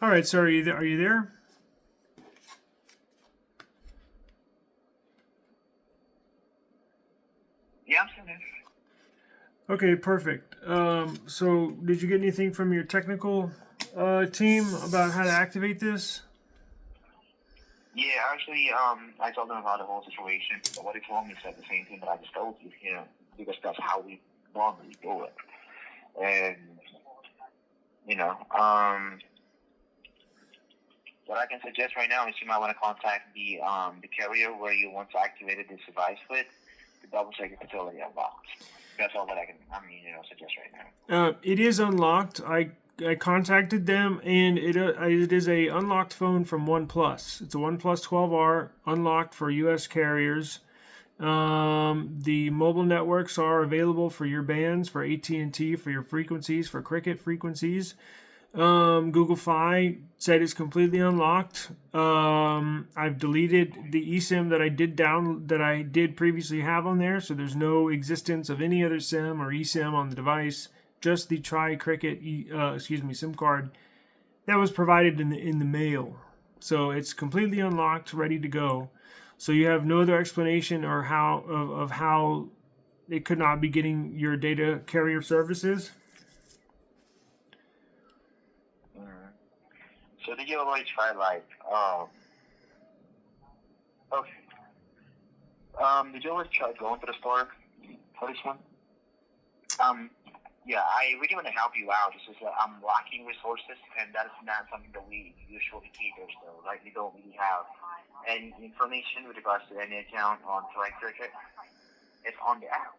All right, so are you there? Yeah, I'm still there. Okay, perfect. So did you get anything from your technical team about how to activate this? Yeah, actually, I told them about the whole situation. But what he told me said the same thing that I just told you, because that's how we normally do it. And, what I can suggest right now is you might want to contact the carrier where you want to activate this device with to double check the facility unboxed. That's all that I can, suggest right now. It is unlocked. I contacted them, and it is a unlocked phone from OnePlus. It's a OnePlus 12R, unlocked for U.S. carriers. The mobile networks are available for your bands, for AT&T, for your frequencies, for Cricket frequencies. Google Fi said it's completely unlocked. I've deleted the eSIM that I did previously have on there, so there's no existence of any other SIM or eSIM on the device. Just the TryCricket SIM card that was provided in the mail. So it's completely unlocked, ready to go. So you have no other explanation or how it could not be getting your data carrier services. So did you already try did you already try going to the store for this one? Yeah, I really want to help you out. It's just that I'm lacking resources, and that is not something that we usually cater to. Like, we don't really have any information with regards to any account on TryCricket. It's on the app,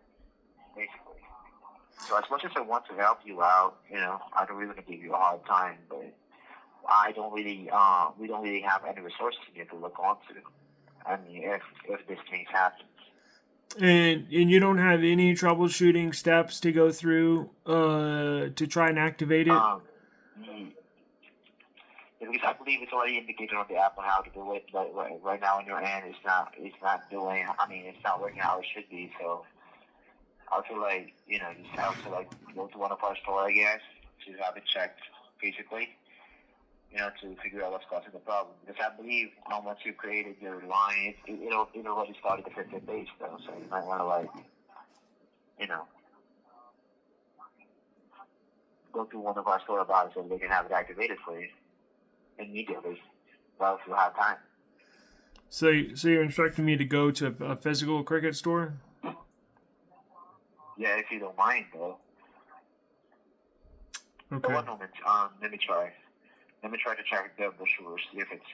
basically. So as much as I want to help you out, I don't really want to give you a hard time, but we don't really have any resources here to look onto. I mean, if this case happens. And you don't have any troubleshooting steps to go through to try and activate it? Because I believe it's already indicated on the app on how to do it, but right now on your end, it's not working how it should be. So I feel like you just have to go to one of our store, I guess, to have it checked basically. To figure out what's causing the problem. Because I believe once you created your line, it already started the 15 days though. So you might want to go to one of our store about it so they can have it activated for you immediately. Well, if you have time. So you're instructing me to go to a physical Cricket store? Yeah, if you don't mind though. Okay. But one moment. Let me try. Let me try to check the brochures, see if it's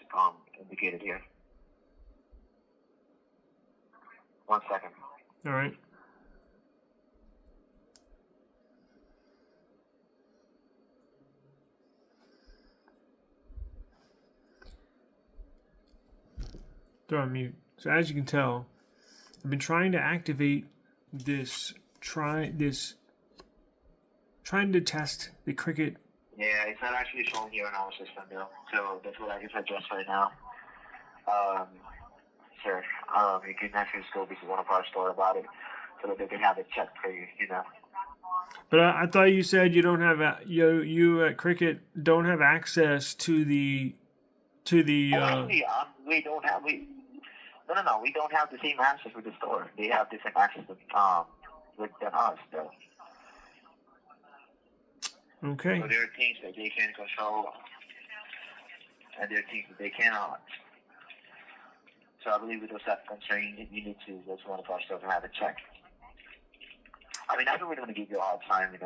indicated here. 1 second. All right. Throw on mute. So as you can tell, I've been trying to activate trying to test the Cricket. Yeah, it's not actually shown here in our system though. So that's what I can suggest right now. Sir, you can actually still visit one of our store about it so that they can have it checked for you, But I thought you said you don't have you at Cricket don't have access to the. Actually, we don't have No, we don't have the same access with the store. They have different access than us though. Okay. So there are things that they can control, and there are things that they cannot. So I believe with those that concern, you need to go to one of our stores and have it checked. I mean, I don't really want to give you a hard time,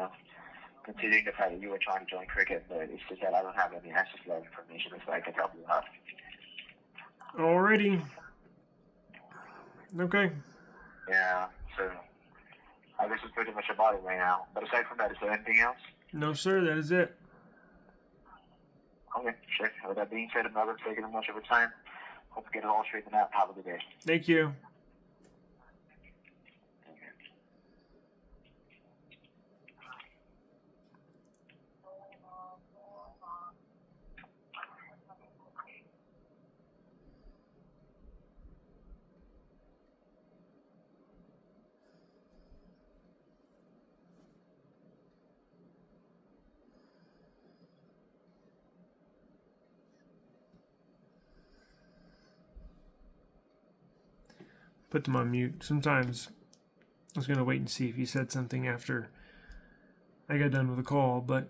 considering the fact that you were trying to join Cricket, but it's just that I don't have any access to that information, so I can help you out. Alrighty. Okay. Yeah, so I guess it's pretty much about it right now. But aside from that, is there anything else? No, sir. That is it. Okay, sure. With that being said, I'm not going to take any much of your time. Hope to get it all straightened out. Have a good day. Thank you. put them on mute. Sometimes I was going to wait and see if he said something after I got done with the call, but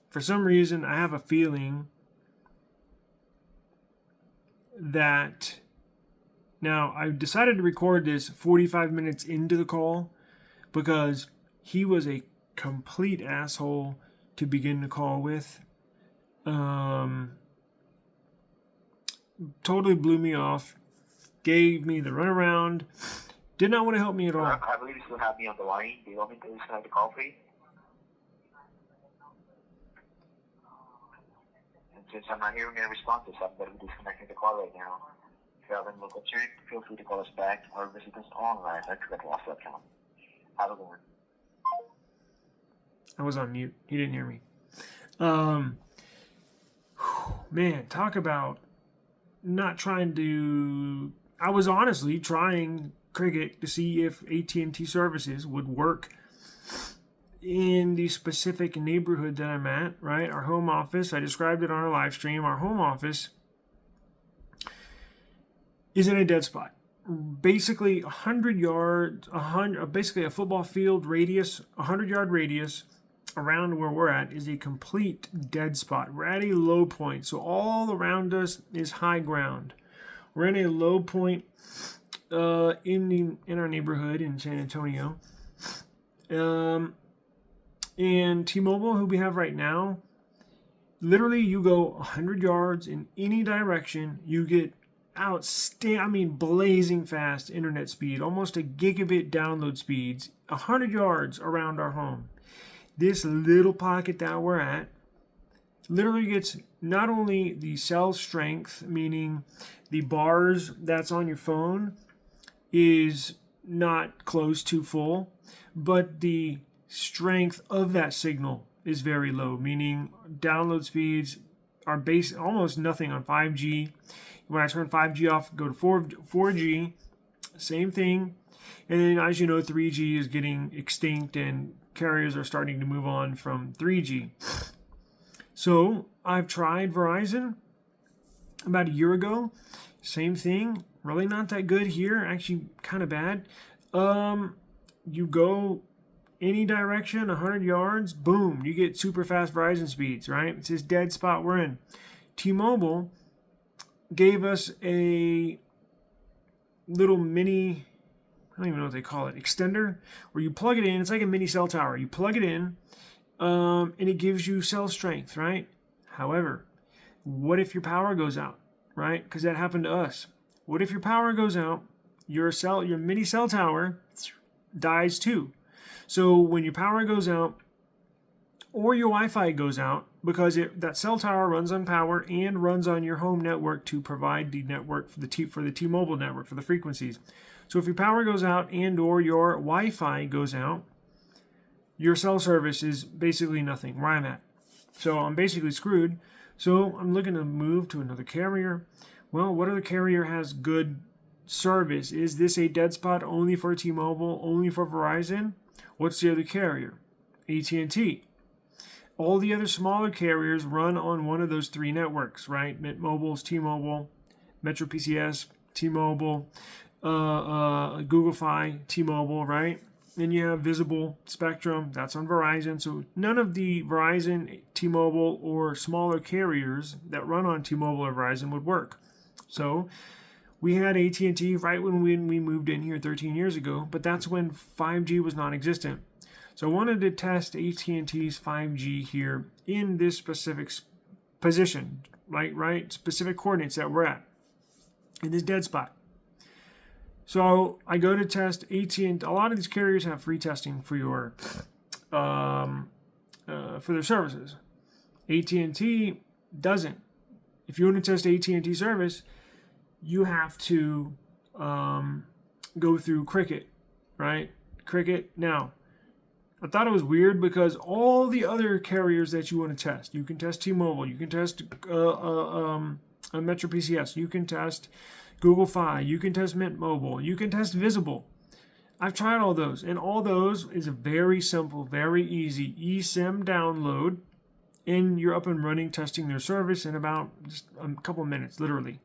for some reason I have a feeling that now I decided to record this 45 minutes into the call because he was a complete asshole to begin the call with. Totally blew me off, gave me the runaround, did not want to help me at all. I believe you still have me on the line. Do you want me to start the call for you? And since I'm not hearing any responses, I'm going to be disconnecting the call right now. If you have any local check, feel free to call us back or visit us online at TryCricket.com. Have a good one. I was on mute. He didn't hear me. Man, talk about not trying to... I was honestly trying Cricket to see if AT&T services would work in the specific neighborhood that I'm at, right? Our home office, I described it on our live stream. Our home office is in a dead spot. Basically 100 yards, basically a football field radius, 100-yard radius around where we're at is a complete dead spot. We're at a low point, so all around us is high ground. We're in a low point in our neighborhood in San Antonio. And T-Mobile, who we have right now, literally you go 100 yards in any direction, you get blazing fast internet speed, almost a gigabit download speeds, 100 yards around our home. This little pocket that we're at literally gets not only the cell strength, meaning the bars that's on your phone is not close to full, but the strength of that signal is very low, meaning download speeds are almost nothing on 5G. When I turn 5G off, go to 4G, same thing. And then, as you know, 3G is getting extinct and carriers are starting to move on from 3G. So I've tried Verizon about a year ago. Same thing. Really not that good here. Actually, kind of bad. You go any direction, 100 yards, boom, you get super fast Verizon speeds, right? It's this dead spot we're in. T-Mobile gave us a little mini, I don't even know what they call it, extender, where you plug it in. It's like a mini cell tower. You plug it in, and it gives you cell strength, right? However, what if your power goes out, right? Because that happened to us. What if your power goes out, your mini cell tower dies too? So when your power goes out, or your Wi-Fi goes out, because that cell tower runs on power and runs on your home network to provide the network for the T-Mobile network for the frequencies. So if your power goes out and or your Wi-Fi goes out, your cell service is basically nothing where I'm at. So I'm basically screwed. So I'm looking to move to another carrier. Well, what other carrier has good service? Is this a dead spot only for T-Mobile, only for Verizon? What's the other carrier? AT&T. All the other smaller carriers run on one of those three networks, right? Mint Mobile's T-Mobile, Metro PCS, T-Mobile, Google Fi, T-Mobile, right? Then you have Visible, Spectrum, that's on Verizon. So none of the Verizon, T-Mobile, or smaller carriers that run on T-Mobile or Verizon would work. So we had AT&T right when we moved in here 13 years ago, but that's when 5G was non-existent. So I wanted to test AT&T's 5G here in this specific position, right? Specific coordinates that we're at in this dead spot. So I go to test AT&T. A lot of these carriers have free testing for your for their services. AT&T doesn't. If you want to test AT&T service, you have to go through Cricket, right? Cricket. Now, I thought it was weird because all the other carriers that you want to test, you can test T-Mobile, you can test Metro PCS, you can test Google Fi, you can test Mint Mobile, you can test Visible. I've tried all those, and all those is a very simple, very easy eSIM download, and you're up and running testing their service in about just a couple minutes, literally.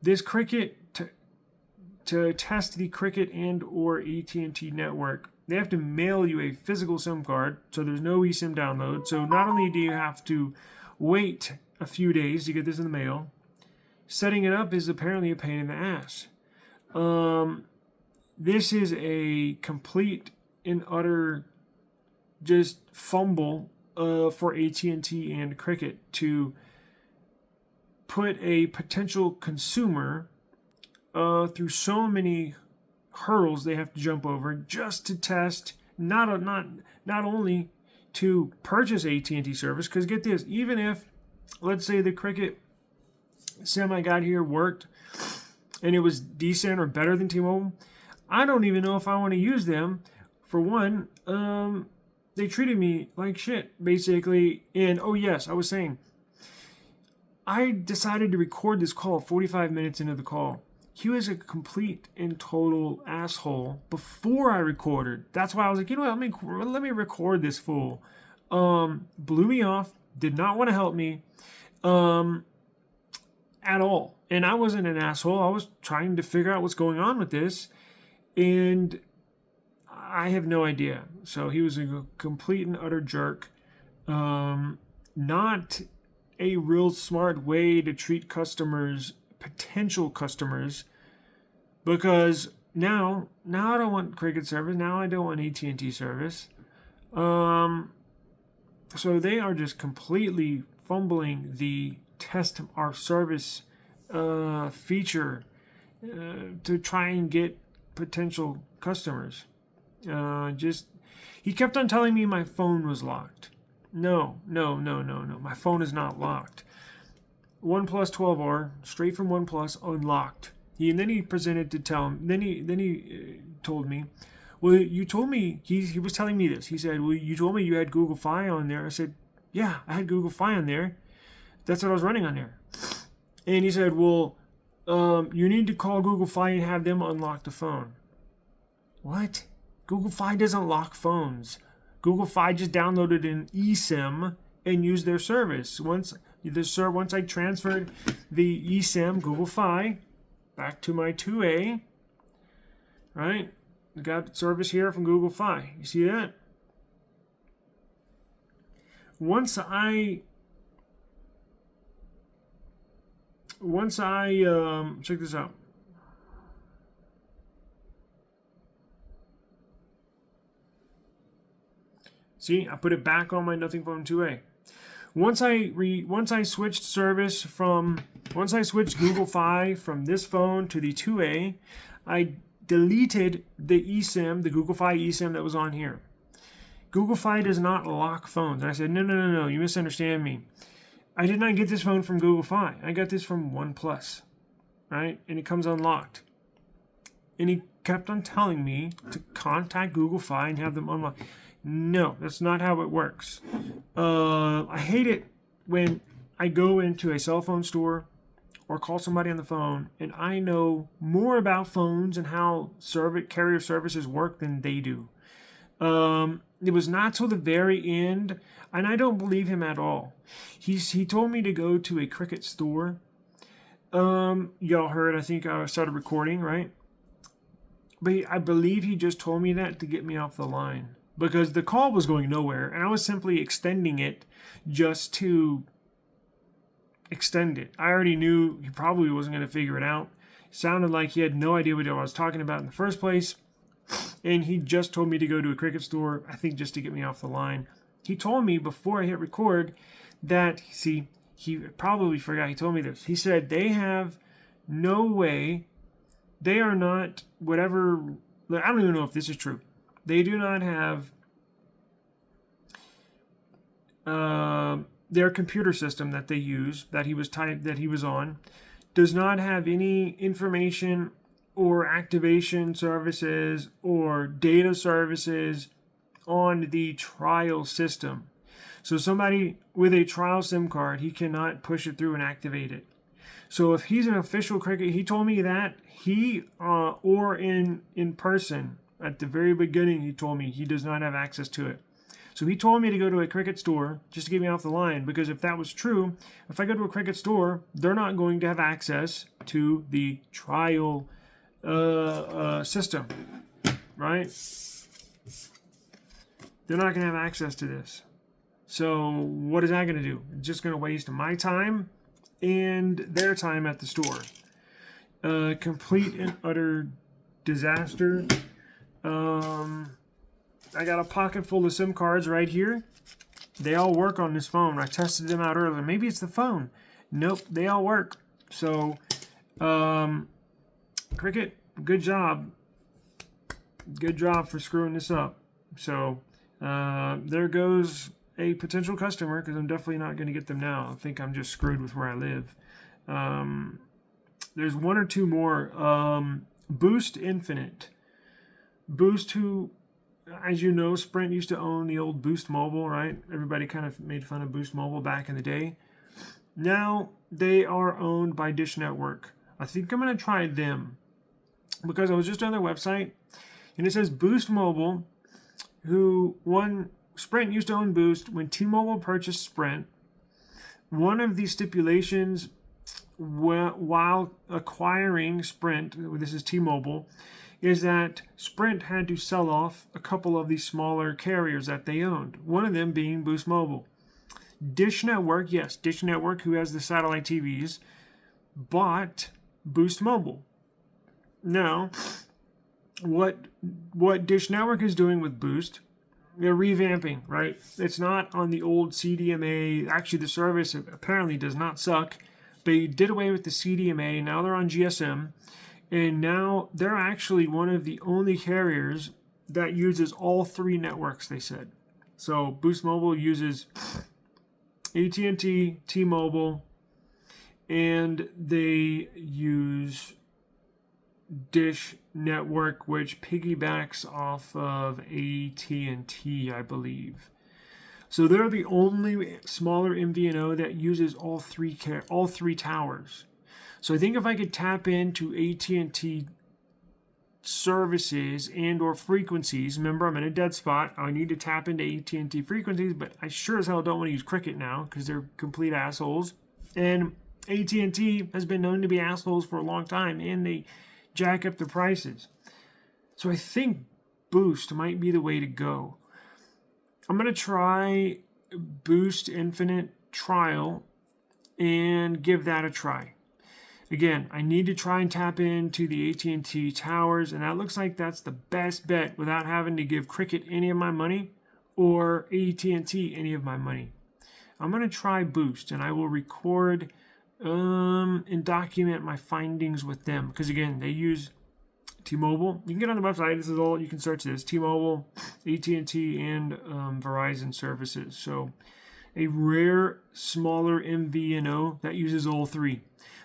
This Cricket to test the Cricket and or AT&T network, they have to mail you a physical SIM card, so there's no eSIM download. So not only do you have to wait a few days to get this in the mail, setting it up is apparently a pain in the ass. This is a complete and utter just fumble for AT&T and Cricket to put a potential consumer through so many hurdles they have to jump over just to test not only to purchase AT&T service, because get this, even if, let's say, the Cricket SIM I got here worked and it was decent or better than T-Mobile, I don't even know if I want to use them. For one, they treated me like shit, basically. And oh yes, I was saying, I decided to record this call 45 minutes into the call. He was a complete and total asshole before I recorded. That's why I was like, you know what, let me record this fool. Blew me off, did not want to help me at all. And I wasn't an asshole. I was trying to figure out what's going on with this. And I have no idea. So he was a complete and utter jerk. Not a real smart way to treat customers, potential customers, because now I don't want Cricket service. Now I don't want AT&T service. So they are just completely fumbling the test our service feature to try and get potential customers. He kept on telling me my phone was locked. No. My phone is not locked. OnePlus 12R, straight from OnePlus, unlocked. Then he proceeded to tell him. Then he told me, well, you told me, he was telling me this. He said, well, you told me you had Google Fi on there. I said, yeah, I had Google Fi on there. That's what I was running on there. And he said, well, you need to call Google Fi and have them unlock the phone. What? Google Fi doesn't lock phones. Google Fi just downloaded an eSIM and used their service. Once I transferred the eSIM, Google Fi, back to my 2A, right? I got service here from Google Fi. You see that? Once I check this out. See, I put it back on my Nothing Phone 2A. Once I switched Google Fi from this phone to the 2A, I deleted the eSIM, the Google Fi eSIM that was on here. Google Fi does not lock phones. And I said, no, you misunderstand me. I did not get this phone from Google Fi. I got this from OnePlus, right? And it comes unlocked. And he kept on telling me to contact Google Fi and have them unlock. No, that's not how it works. I hate it when I go into a cell phone store or call somebody on the phone and I know more about phones and how carrier services work than they do. It was not till the very end, and I don't believe him at all. He told me to go to a Cricket store. Y'all heard, I think I started recording, right? But I believe he just told me that to get me off the line, because the call was going nowhere, and I was simply extending it just to extend it. I already knew he probably wasn't going to figure it out. It sounded like he had no idea what I was talking about in the first place, and he just told me to go to a Cricket store, I think just to get me off the line. He told me before I hit record that, see, he probably forgot he told me this. He said they have no way, they are not whatever, I don't even know if this is true. They do not have their computer system that they use, that he was on, does not have any information or activation services or data services on the trial system. So somebody with a trial SIM card, he cannot push it through and activate it. So if he's an official Cricket, he told me that or in person at the very beginning, he told me he does not have access to it. So he told me to go to a Cricket store just to get me off the line, because if that was true, if I go to a Cricket store, they're not going to have access to the trial system, right? They're not going to have access to this. So what is that going to do? It's just going to waste my time and their time at the store. Complete and utter disaster. I got a pocket full of SIM cards right here. They all work on this phone. I tested them out earlier. Maybe it's the phone. Nope, they all work. So, Cricket, good job. Good job for screwing this up. So, there goes a potential customer, because I'm definitely not going to get them now. I think I'm just screwed with where I live. There's one or two more. Boost Infinite. Boost, who, as you know, Sprint used to own the old Boost Mobile, right? Everybody kind of made fun of Boost Mobile back in the day. Now they are owned by Dish Network. I think I'm going to try them, because I was just on their website and it says Boost Mobile, Sprint used to own Boost. When T-Mobile purchased Sprint, one of the stipulations while acquiring Sprint, this is T-Mobile, is that Sprint had to sell off a couple of these smaller carriers that they owned, one of them being Boost Mobile. Dish Network, yes, Dish Network, who has the satellite TVs, bought Boost Mobile. Now, what Dish Network is doing with Boost, they're revamping, right? It's not on the old CDMA. Actually, the service apparently does not suck. They did away with the CDMA. Now they're on GSM. And now they're actually one of the only carriers that uses all three networks, they said. So Boost Mobile uses AT&T, T-Mobile, and they use Dish Network, which piggybacks off of AT&T, I believe. So they're the only smaller MVNO that uses all three towers. So I think if I could tap into AT&T services and or frequencies, remember I'm in a dead spot, I need to tap into AT&T frequencies, but I sure as hell don't want to use Cricket now because they're complete assholes. And AT&T has been known to be assholes for a long time, and they jack up the prices. So I think Boost might be the way to go. I'm going to try Boost Infinite trial and give that a try. Again, I need to try and tap into the AT&T towers, and that looks like that's the best bet without having to give Cricket any of my money or AT&T any of my money. I'm going to try Boost, and I will record and document my findings with them, because again, they use T-Mobile. You can get on the website. This is all you can search. This T-Mobile, AT&T, and Verizon services. So a rare, smaller MVNO that uses all three.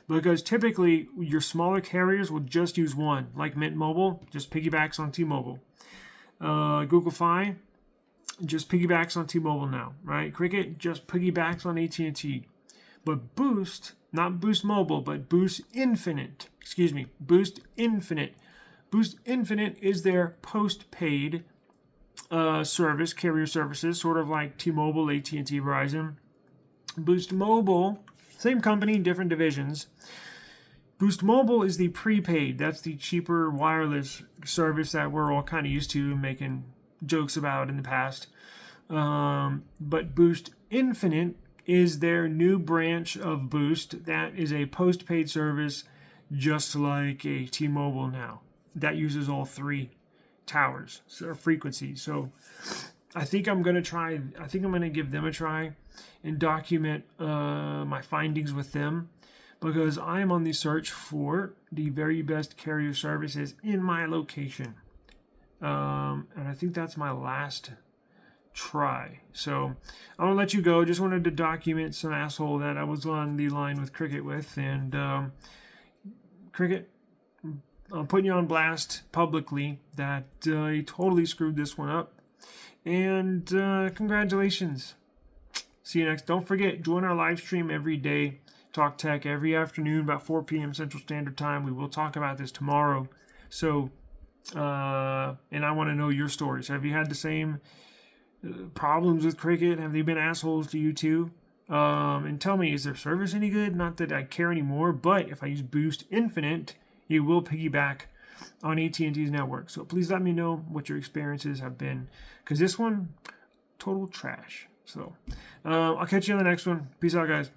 Because typically, your smaller carriers will just use one, like Mint Mobile, just piggybacks on T-Mobile. Google Fi just piggybacks on T-Mobile now, right? Cricket just piggybacks on AT&T. But Boost, not Boost Mobile, but Boost Infinite. Boost Infinite. Boost Infinite is their post-paid service, carrier services, sort of like T-Mobile, AT&T, Verizon. Boost Mobile, same company, different divisions. Boost Mobile is the prepaid. That's the cheaper wireless service that we're all kind of used to making jokes about in the past. But Boost Infinite is their new branch of Boost. That is a post-paid service just like a T-Mobile now. That uses all three towers or frequencies. So I think I'm going to give them a try and document my findings with them, because I am on the search for the very best carrier services in my location. And I think that's my last try. So I'm going to let you go. Just wanted to document some asshole that I was on the line with Cricket with. And Cricket, I'm putting you on blast publicly that you totally screwed this one up. And congratulations. See you next. Don't forget, join our live stream every day. Talk Tech every afternoon about 4 p.m. Central Standard Time. We will talk about this tomorrow. So, and I want to know your stories. Have you had the same problems with Cricket? Have they been assholes to you too? And tell me, is their service any good? Not that I care anymore, but if I use Boost Infinite, it will piggyback on AT&T's network. So please let me know what your experiences have been, because this one, total trash. So I'll catch you on the next one. Peace out, guys.